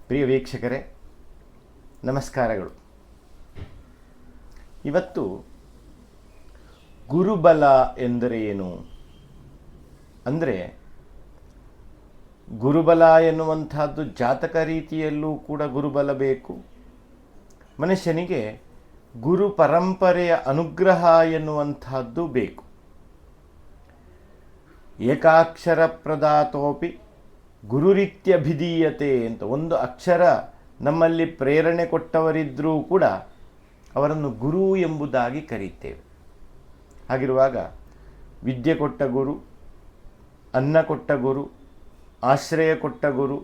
ಪ್ರಿಯ ವೀಕ್ಷಕರೇ, ನಮಸ್ಕಾರಗಳು. ಇವತ್ತು ಗುರುಬಲ ಎಂದರೆ ಏನು ಅಂದರೆ, ಗುರುಬಲ ಎನ್ನುವಂಥದ್ದು ಜಾತಕ ರೀತಿಯಲ್ಲೂ ಕೂಡ ಗುರುಬಲ ಬೇಕು. ಮನುಷ್ಯನಿಗೆ ಗುರು ಪರಂಪರೆಯ ಅನುಗ್ರಹ ಎನ್ನುವಂಥದ್ದು ಬೇಕು. ಏಕಾಕ್ಷರ ಪ್ರದಾತೋಪಿ ಗುರುರಿತ್ಯಭಿಧೀಯತೆ ಅಂತ ಒಂದು ಅಕ್ಷರ ನಮ್ಮಲ್ಲಿ ಪ್ರೇರಣೆ ಕೊಟ್ಟವರಿದ್ದರೂ ಕೂಡ ಅವರನ್ನು ಗುರು ಎಂಬುದಾಗಿ ಕರೀತೇವೆ. ಹಾಗಿರುವಾಗ ವಿದ್ಯೆ ಕೊಟ್ಟ ಗುರು, ಅನ್ನ ಕೊಟ್ಟ ಗುರು, ಆಶ್ರಯ ಕೊಟ್ಟ ಗುರು,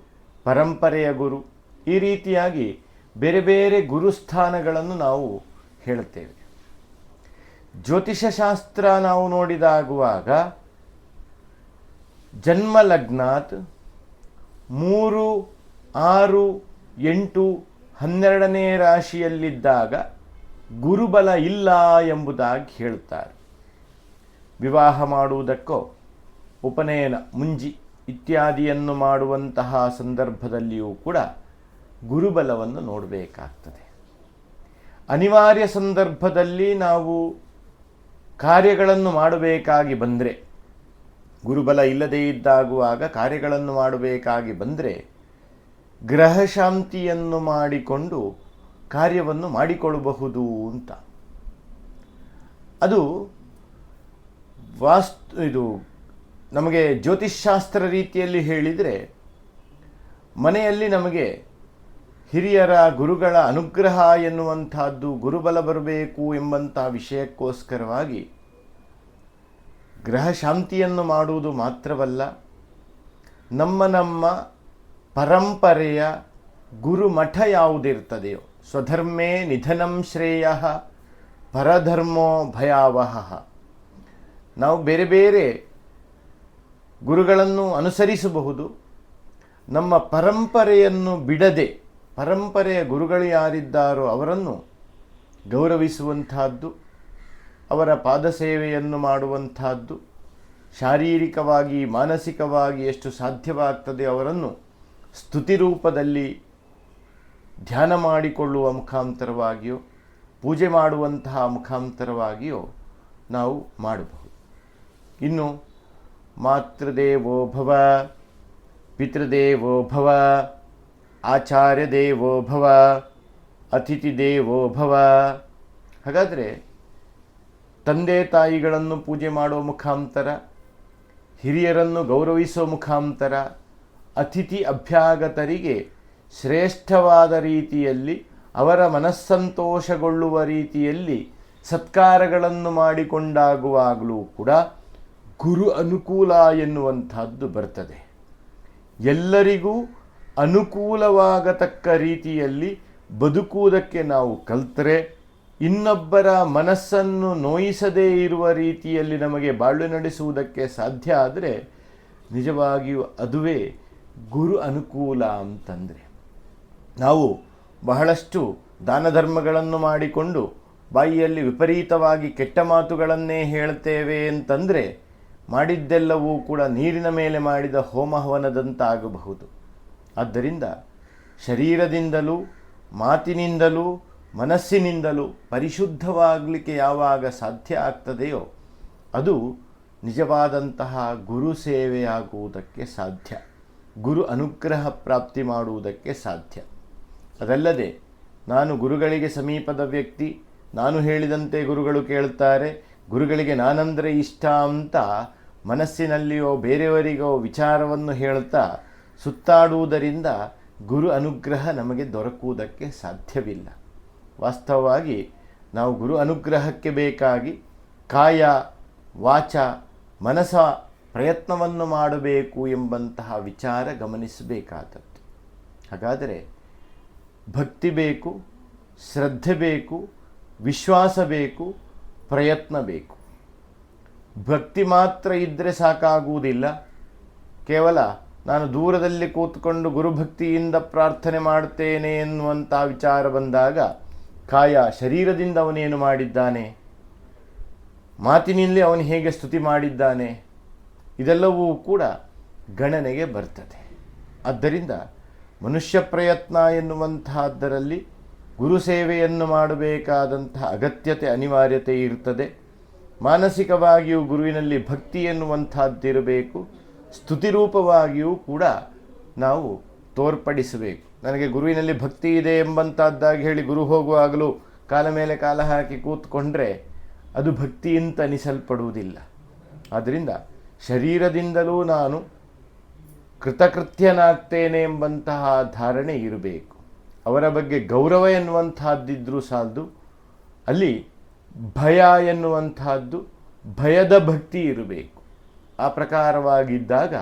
ಪರಂಪರೆಯ ಗುರು, ಈ ರೀತಿಯಾಗಿ ಬೇರೆ ಬೇರೆ ಗುರುಸ್ಥಾನಗಳನ್ನು ನಾವು ಹೇಳುತ್ತೇವೆ. ಜ್ಯೋತಿಷಶಾಸ್ತ್ರ ನಾವು ನೋಡಿದಾಗುವಾಗ ಜನ್ಮ ಲಗ್ನಾತ್ 3, 6, 8, 12ನೇ ರಾಶಿಯಲ್ಲಿದ್ದಾಗ ಗುರುಬಲ ಇಲ್ಲ ಎಂಬುದಾಗಿ ಹೇಳುತ್ತಾರೆ. ವಿವಾಹ ಮಾಡುವುದಕ್ಕೋ ಉಪನಯನ, ಮುಂಜಿ ಇತ್ಯಾದಿಯನ್ನು ಮಾಡುವಂತಹ ಸಂದರ್ಭದಲ್ಲಿಯೂ ಕೂಡ ಗುರುಬಲವನ್ನು ನೋಡಬೇಕಾಗ್ತದೆ. ಅನಿವಾರ್ಯ ಸಂದರ್ಭದಲ್ಲಿ ನಾವು ಕಾರ್ಯಗಳನ್ನು ಮಾಡಬೇಕಾಗಿ ಬಂದರೆ, ಗುರುಬಲ ಇಲ್ಲದೇ ಇದ್ದಾಗುವಾಗ ಕಾರ್ಯಗಳನ್ನು ಮಾಡಬೇಕಾಗಿ ಬಂದರೆ ಗ್ರಹ ಶಾಂತಿಯನ್ನು ಮಾಡಿಕೊಂಡು ಕಾರ್ಯವನ್ನು ಮಾಡಿಕೊಳ್ಳಬಹುದು ಅಂತ. ಅದು ಇದು ನಮಗೆ ಜ್ಯೋತಿಷ್ಶಾಸ್ತ್ರ ರೀತಿಯಲ್ಲಿ ಹೇಳಿದರೆ, ಮನೆಯಲ್ಲಿ ನಮಗೆ ಹಿರಿಯರ ಗುರುಗಳ ಅನುಗ್ರಹ ಎನ್ನುವಂಥದ್ದು ಗುರುಬಲ ಬರಬೇಕು ಎಂಬಂಥ ವಿಷಯಕ್ಕೋಸ್ಕರವಾಗಿ ಗ್ರಹ ಶಾಂತಿಯನ್ನು ಮಾಡುವುದು ಮಾತ್ರವಲ್ಲ, ನಮ್ಮ ಪರಂಪರೆಯ ಗುರುಮಠ ಯಾವುದಿರ್ತದೆಯೋ, ಸ್ವಧರ್ಮೇ ನಿಧನಂ ಶ್ರೇಯ ಪರಧರ್ಮೋ ಭಯಾವಹ, ನಾವು ಬೇರೆ ಬೇರೆ ಗುರುಗಳನ್ನು ಅನುಸರಿಸಬಹುದು. ನಮ್ಮ ಪರಂಪರೆಯನ್ನು ಬಿಡದೆ, ಪರಂಪರೆಯ ಗುರುಗಳು ಯಾರಿದ್ದಾರೋ ಅವರನ್ನು ಗೌರವಿಸುವಂತಹದ್ದು, ಅವರ ಪಾದಸೇವೆಯನ್ನು ಮಾಡುವಂತಹದ್ದು, ಶಾರೀರಿಕವಾಗಿ ಮಾನಸಿಕವಾಗಿ ಎಷ್ಟು ಸಾಧ್ಯವಾಗ್ತದೆ ಅವರನ್ನು ಸ್ತುತಿ ರೂಪದಲ್ಲಿ ಧ್ಯಾನ ಮಾಡಿಕೊಳ್ಳುವ ಮುಖಾಂತರವಾಗಿಯೋ, ಪೂಜೆ ಮಾಡುವಂತಹ ಮುಖಾಂತರವಾಗಿಯೋ ನಾವು ಮಾಡಬಹುದು. ಇನ್ನು ಮಾತೃದೇವೋ ಭವ, ಪಿತೃದೇವೋ ಭವ, ಆಚಾರ್ಯ ದೇವೋ ಭವ, ಅತಿಥಿ ದೇವೋ ಭವ. ಹಾಗಾದರೆ ತಂದೆ ತಾಯಿಗಳನ್ನು ಪೂಜೆ ಮಾಡುವ ಮುಖಾಂತರ, ಹಿರಿಯರನ್ನು ಗೌರವಿಸುವ ಮುಖಾಂತರ, ಅತಿಥಿ ಅಭ್ಯಾಗತರಿಗೆ ಶ್ರೇಷ್ಠವಾದ ರೀತಿಯಲ್ಲಿ ಅವರ ಮನಸ್ಸಂತೋಷಗೊಳ್ಳುವ ರೀತಿಯಲ್ಲಿ ಸತ್ಕಾರಗಳನ್ನು ಮಾಡಿಕೊಂಡಾಗುವಾಗಲೂ ಕೂಡ ಗುರು ಅನುಕೂಲ ಎನ್ನುವಂಥದ್ದು ಬರ್ತದೆ. ಎಲ್ಲರಿಗೂ ಅನುಕೂಲವಾಗತಕ್ಕ ರೀತಿಯಲ್ಲಿ ಬದುಕುವುದಕ್ಕೆ ನಾವು ಕಲ್ತರೆ, ಇನ್ನೊಬ್ಬರ ಮನಸ್ಸನ್ನು ನೋಯಿಸದೇ ಇರುವ ರೀತಿಯಲ್ಲಿ ನಮಗೆ ಬಾಳ್ವೆ ನಡೆಸುವುದಕ್ಕೆ ಸಾಧ್ಯ ಆದರೆ ನಿಜವಾಗಿಯೂ ಅದುವೇ ಗುರು ಅನುಕೂಲ ಅಂತಂದರೆ. ನಾವು ಬಹಳಷ್ಟು ದಾನ ಧರ್ಮಗಳನ್ನು ಮಾಡಿಕೊಂಡು ಬಾಯಿಯಲ್ಲಿ ವಿಪರೀತವಾಗಿ ಕೆಟ್ಟ ಮಾತುಗಳನ್ನೇ ಹೇಳ್ತೇವೆ ಅಂತಂದರೆ ಮಾಡಿದ್ದೆಲ್ಲವೂ ಕೂಡ ನೀರಿನ ಮೇಲೆ ಮಾಡಿದ ಹೋಮ ಹವನದಂತಾಗಬಹುದು. ಆದ್ದರಿಂದ ಶರೀರದಿಂದಲೂ ಮಾತಿನಿಂದಲೂ ಮನಸ್ಸಿನಿಂದಲೂ ಪರಿಶುದ್ಧವಾಗಲಿಕ್ಕೆ ಯಾವಾಗ ಸಾಧ್ಯ ಆಗ್ತದೆಯೋ ಅದು ನಿಜವಾದಂತಹ ಗುರು ಸೇವೆಯಾಗುವುದಕ್ಕೆ ಸಾಧ್ಯ, ಗುರು ಅನುಗ್ರಹ ಪ್ರಾಪ್ತಿ ಮಾಡುವುದಕ್ಕೆ ಸಾಧ್ಯ. ಅದಲ್ಲದೆ ನಾನು ಗುರುಗಳಿಗೆ ಸಮೀಪದ ವ್ಯಕ್ತಿ, ನಾನು ಹೇಳಿದಂತೆ ಗುರುಗಳು ಕೇಳ್ತಾರೆ, ಗುರುಗಳಿಗೆ ನಾನಂದರೆ ಇಷ್ಟ ಅಂತ ಮನಸ್ಸಿನಲ್ಲಿಯೋ ಬೇರೆಯವರಿಗೋ ವಿಚಾರವನ್ನು ಹೇಳ್ತಾ ಸುತ್ತಾಡುವುದರಿಂದ ಗುರು ಅನುಗ್ರಹ ನಮಗೆ ದೊರಕುವುದಕ್ಕೆ ಸಾಧ್ಯವಿಲ್ಲ. ವಾಸ್ತವವಾಗಿ ನಾವು ಗುರು ಅನುಗ್ರಹಕ್ಕೆ ಬೇಕಾಗಿ ಕಾಯ ವಾಚ ಮನಸ ಪ್ರಯತ್ನವನ್ನು ಮಾಡಬೇಕು ಎಂಬಂತಹ ವಿಚಾರ ಗಮನಿಸಬೇಕಾದದ್ದು. ಹಾಗಾದರೆ ಭಕ್ತಿ ಬೇಕು, ಶ್ರದ್ಧೆ ಬೇಕು, ವಿಶ್ವಾಸ ಬೇಕು, ಪ್ರಯತ್ನ ಬೇಕು. ಭಕ್ತಿ ಮಾತ್ರ ಇದ್ದರೆ ಸಾಕಾಗುವುದಿಲ್ಲ. ಕೇವಲ ನಾನು ದೂರದಲ್ಲಿ ಕೂತ್ಕೊಂಡು ಗುರುಭಕ್ತಿಯಿಂದ ಪ್ರಾರ್ಥನೆ ಮಾಡ್ತೇನೆ ಎನ್ನುವಂಥ ವಿಚಾರ ಬಂದಾಗ ಕಾಯ ಶರೀರದಿಂದ ಅವನೇನು ಮಾಡಿದ್ದಾನೆ, ಮಾತಿನಲ್ಲಿ ಅವನು ಹೇಗೆ ಸ್ತುತಿ ಮಾಡಿದ್ದಾನೆ, ಇದೆಲ್ಲವೂ ಕೂಡ ಗಣನೆಗೆ ಬರ್ತದೆ. ಆದ್ದರಿಂದ ಮನುಷ್ಯ ಪ್ರಯತ್ನ ಎನ್ನುವಂತಹದ್ದರಲ್ಲಿ ಗುರು ಸೇವೆಯನ್ನು ಮಾಡಬೇಕಾದಂತಹ ಅಗತ್ಯತೆ ಅನಿವಾರ್ಯತೆ ಇರ್ತದೆ. ಮಾನಸಿಕವಾಗಿಯೂ ಗುರುವಿನಲ್ಲಿ ಭಕ್ತಿ ಎನ್ನುವಂಥದ್ದಿರಬೇಕು. ಸ್ತುತಿರೂಪವಾಗಿಯೂ ಕೂಡ ನಾವು ತೋರ್ಪಡಿಸಬೇಕು. ನನಗೆ ಗುರುವಿನಲ್ಲಿ ಭಕ್ತಿ ಇದೆ ಎಂಬಂಥದ್ದಾಗಿ ಹೇಳಿ ಗುರು ಹೋಗುವಾಗಲೂ ಕಾಲ ಮೇಲೆ ಕಾಲ ಹಾಕಿ ಕೂತ್ಕೊಂಡ್ರೆ ಅದು ಭಕ್ತಿ ಅಂತ ಅನಿಸಲ್ಪಡುವುದಿಲ್ಲ. ಆದ್ದರಿಂದ ಶರೀರದಿಂದಲೂ ನಾನು ಕೃತಕೃತ್ಯನಾಗ್ತೇನೆ ಎಂಬಂತಹ ಧಾರಣೆ ಇರಬೇಕು. ಅವರ ಬಗ್ಗೆ ಗೌರವ ಎನ್ನುವಂತಹದ್ದಿದ್ರೂ ಸಾಲದು, ಅಲ್ಲಿ ಭಯ ಎನ್ನುವಂತಹದ್ದು ಭಯದ ಭಕ್ತಿ ಇರಬೇಕು. ಆ ಪ್ರಕಾರವಾಗಿದ್ದಾಗ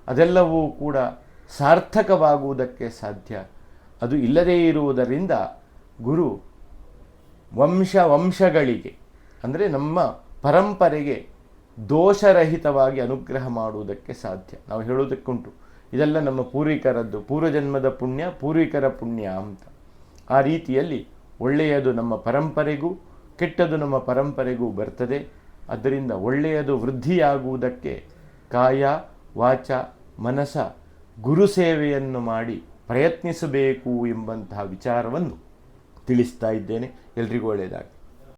ಅದೆಲ್ಲವೂ ಕೂಡ ಸಾರ್ಥಕವಾಗುವುದಕ್ಕೆ ಸಾಧ್ಯ. ಅದು ಇಲ್ಲದೇ ಇರುವುದರಿಂದ ಗುರು ವಂಶಗಳಿಗೆ ಅಂದರೆ ನಮ್ಮ ಪರಂಪರೆಗೆ ದೋಷರಹಿತವಾಗಿ ಅನುಗ್ರಹ ಮಾಡುವುದಕ್ಕೆ ಸಾಧ್ಯ. ನಾವು ಹೇಳುವುದಕ್ಕುಂಟು, ಇದೆಲ್ಲ ನಮ್ಮ ಪೂರ್ವಿಕರದ್ದು, ಪೂರ್ವಜನ್ಮದ ಪುಣ್ಯ, ಪೂರ್ವಿಕರ ಪುಣ್ಯ ಅಂತ. ಆ ರೀತಿಯಲ್ಲಿ ಒಳ್ಳೆಯದು ನಮ್ಮ ಪರಂಪರೆಗೂ ಕೆಟ್ಟದು ನಮ್ಮ ಪರಂಪರೆಗೂ ಬರ್ತದೆ. ಆದ್ದರಿಂದ ಒಳ್ಳೆಯದು ವೃದ್ಧಿಯಾಗುವುದಕ್ಕೆ ಕಾಯ ವಾಚ ಮನಸ ಗುರು ಸೇವೆಯನ್ನು ಮಾಡಿ ಪ್ರಯತ್ನಿಸಬೇಕು ಎಂಬಂತಹ ವಿಚಾರವನ್ನು ತಿಳಿಸ್ತಾ ಇದ್ದೇನೆ. ಎಲ್ರಿಗೂ ಒಳ್ಳೆಯದಾಗಲಿ.